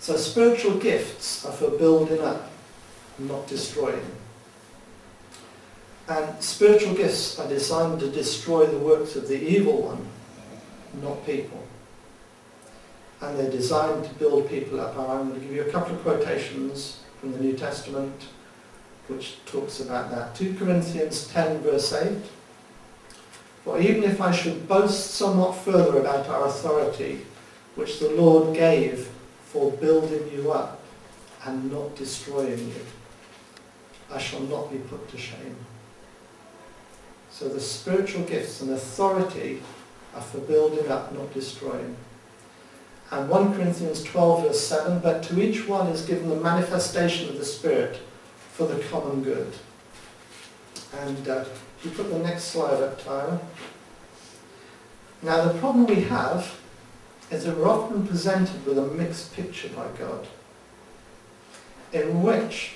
So spiritual gifts are for building up, not destroying. And spiritual gifts are designed to destroy the works of the evil one, not people. And they're designed to build people up. I'm going to give you a couple of quotations from the New Testament which talks about that. 2 Corinthians 10 verse 8. For even if I should boast somewhat further about our authority, which the Lord gave for building you up and not destroying you, I shall not be put to shame. So the spiritual gifts and authority are for building up, not destroying. And 1 Corinthians 12 verse 7, but to each one is given the manifestation of the Spirit for the common good. And you put the next slide up, Tyler. Now the problem we have is that we're often presented with a mixed picture by God, in which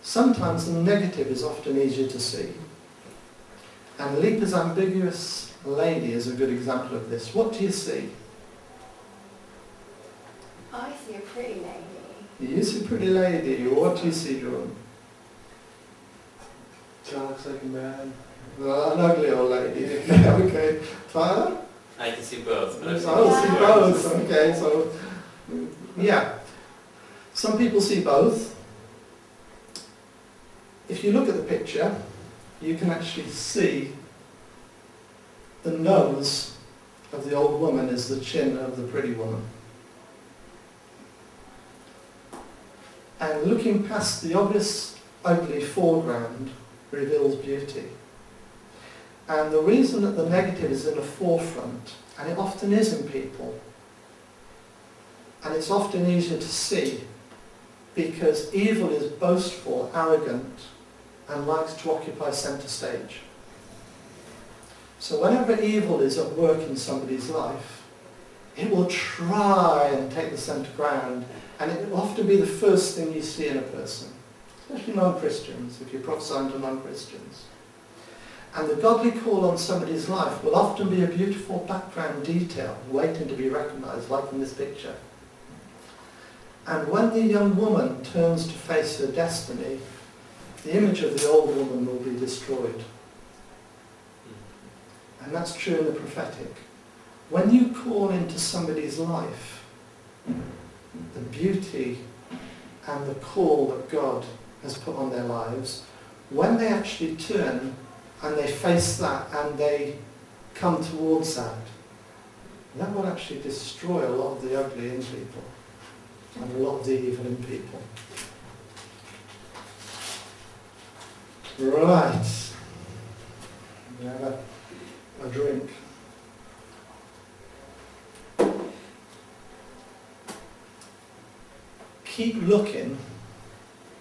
sometimes the negative is often easier to see. And Lipa's ambiguous lady is a good example of this. What do you see? I see a pretty lady. You see a pretty lady. What do you see, John? She looks like a man. Well, an ugly old lady. Okay. Tyler? I can see both. But I see both. Okay, so yeah. Some people see both. If you look at the picture, you can actually see the nose of the old woman is the chin of the pretty woman. And looking past the obvious ugly foreground reveals beauty. And the reason that the negative is in the forefront, and it often is in people, and it's often easier to see, because evil is boastful, arrogant, and likes to occupy centre stage. So whenever evil is at work in somebody's life, it will try and take the centre ground, and it will often be the first thing you see in a person, especially non-Christians, if you're prophesying to non-Christians. And the godly call on somebody's life will often be a beautiful background detail waiting to be recognised, like in this picture. And when the young woman turns to face her destiny, the image of the old woman will be destroyed. And that's true in the prophetic. When you call into somebody's life, the beauty and the call that God has put on their lives, when they actually turn and they face that and they come towards that, that will actually destroy a lot of the ugly in people and a lot of the evil in people. Right. We have a drink. Keep looking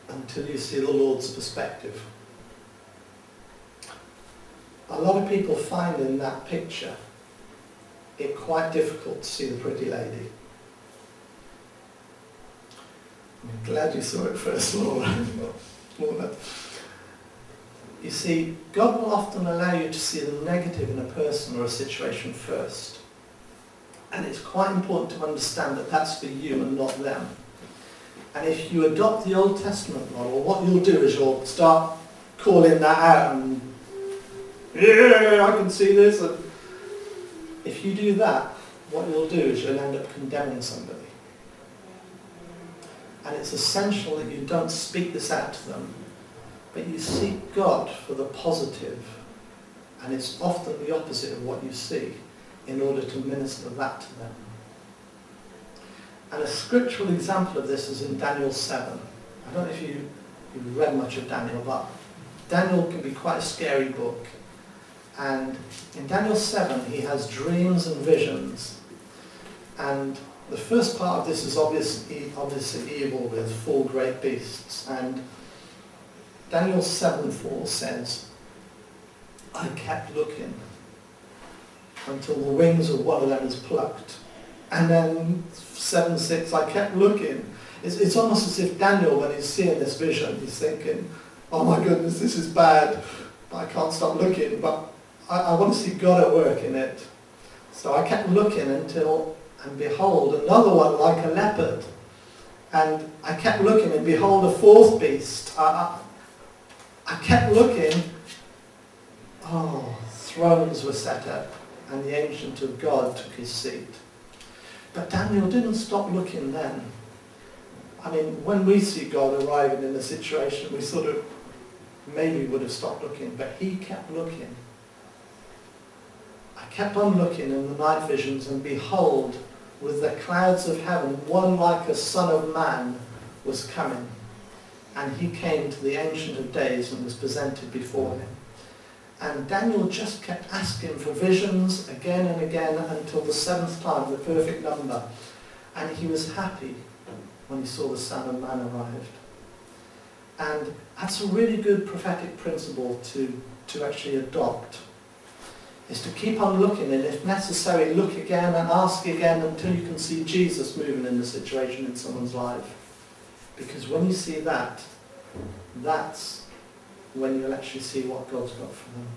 until you see the Lord's perspective. A lot of people find in that picture it quite difficult to see the pretty lady. I'm glad you saw it first, Laura. You see, God will often allow you to see the negative in a person or a situation first. And it's quite important to understand that that's for you and not them. And if you adopt the Old Testament model, what you'll do is you'll start calling that out and, yeah, I can see this. And if you do that, what you'll do is you'll end up condemning somebody. And it's essential that you don't speak this out to them, but you seek God for the positive, and it's often the opposite of what you see, in order to minister that to them. And a scriptural example of this is in Daniel 7. I don't know if you've read much of Daniel, but Daniel can be quite a scary book. And in Daniel 7 he has dreams and visions. And the first part of this is obviously evil with 4 great beasts. And Daniel 7:4 says, I kept looking until the wings of one of them is plucked. And then 7:6, I kept looking. It's almost as if Daniel, when he's seeing this vision, he's thinking, oh my goodness, this is bad, but I can't stop looking, but I want to see God at work in it. So I kept looking until, and behold, another one like a leopard. And I kept looking, and behold, a fourth beast. I kept looking. Oh, thrones were set up, and the Ancient of God took his seat. But Daniel didn't stop looking then. I mean, when we see God arriving in a situation, we sort of maybe would have stopped looking, but he kept looking. I kept on looking in the night visions, and behold, with the clouds of heaven, one like a son of man was coming. And he came to the Ancient of Days and was presented before him. And Daniel just kept asking for visions again and again until the seventh time, the perfect number. And he was happy when he saw the Son of Man arrived. And that's a really good prophetic principle to actually adopt, is to keep on looking, and if necessary, look again and ask again until you can see Jesus moving in the situation in someone's life. Because when you see that, that's when you'll actually see what God's got for them.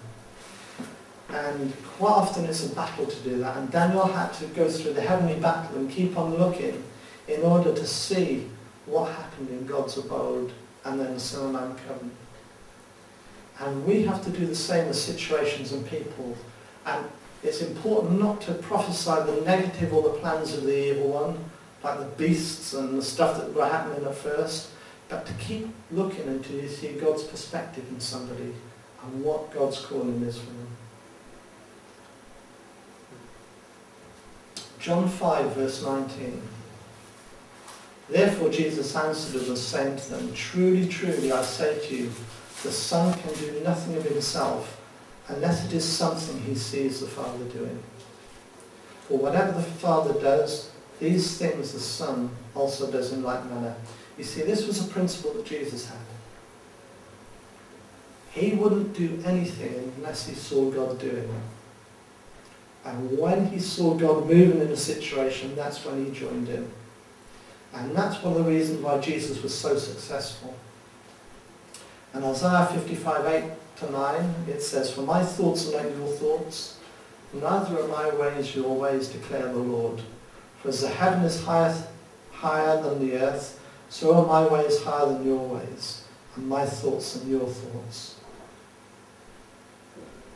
And quite often it's a battle to do that, and Daniel had to go through the heavenly battle and keep on looking in order to see what happened in God's abode and then the Son of Man coming. And we have to do the same with situations and people. And it's important not to prophesy the negative or the plans of the evil one, like the beasts and the stuff that were happening at first, but to keep looking until you see God's perspective in somebody and what God's calling is for them. John 5 verse 19. Therefore Jesus answered and was saying to them, truly, truly, I say to you, the Son can do nothing of himself unless it is something he sees the Father doing. For whatever the Father does, these things the Son also does in like manner. You see, this was a principle that Jesus had. He wouldn't do anything unless he saw God doing it. And when he saw God moving in a situation, that's when he joined in. And that's one of the reasons why Jesus was so successful. And Isaiah 55:8-9, it says, for my thoughts are not your thoughts, neither are my ways your ways, declare the Lord. For as the heaven is higher than the earth, so are my ways higher than your ways, and my thoughts than your thoughts.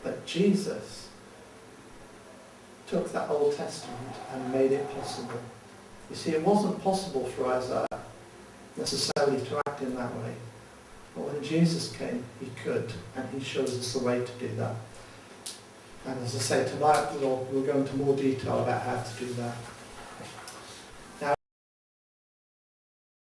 But Jesus took that Old Testament and made it possible. You see, it wasn't possible for Isaiah necessarily to act in that way. But when Jesus came, he could, and he shows us the way to do that. And as I say, tonight we'll go into more detail about how to do that.